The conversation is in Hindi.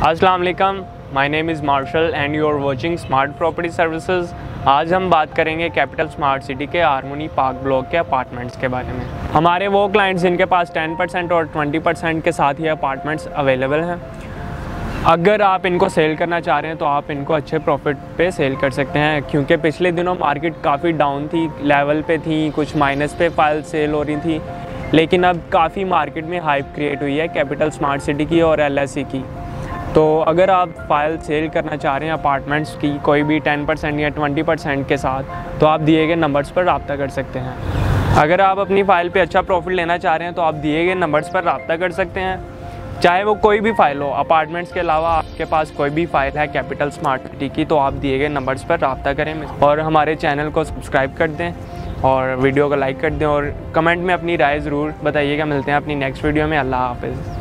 अस्सलाम वालेकुम, my name is Marshall and you are watching Smart Property Services. आज हम बात करेंगे कैपिटल स्मार्ट सिटी के हारमोनी पार्क ब्लॉक के अपार्टमेंट्स के बारे में। हमारे वो क्लाइंट्स जिनके पास 10% और 20% के साथ ही अपार्टमेंट्स अवेलेबल हैं। अगर आप इनको सेल करना चाह रहे हैं तो आप इनको अच्छे प्रॉफिट पे सेल कर सकते हैं, क्योंकि पिछले दिनों मार्केट काफ़ी डाउन थी, लेवल पे थी, कुछ माइनस पे फाइल सेल हो रही थी, लेकिन अब काफ़ी मार्केट में हाइप क्रिएट हुई है कैपिटल स्मार्ट सिटी की और LSE की। तो अगर आप फाइल सेल करना चाह रहे हैं अपार्टमेंट्स की कोई भी 10% या 20% के साथ, तो आप दिए गए नंबर्स पर रब्ता कर सकते हैं। अगर आप अपनी फ़ाइल पे अच्छा प्रॉफिट लेना चाह रहे हैं तो आप दिए गए नंबर्स पर रब्ता कर सकते हैं, चाहे वो कोई भी फ़ाइल हो। अपार्टमेंट्स के अलावा आपके पास कोई भी फ़ाइल है कैपिटल स्मार्ट सिटी की, तो आप दिए गए नंबर्स पर रब्ता करें और हमारे चैनल को सब्सक्राइब कर दें और वीडियो को लाइक कर दें और कमेंट में अपनी राय ज़रूर बताइएगा। मिलते हैं अपनी नेक्स्ट वीडियो में। अल्लाह हाफ़िज़।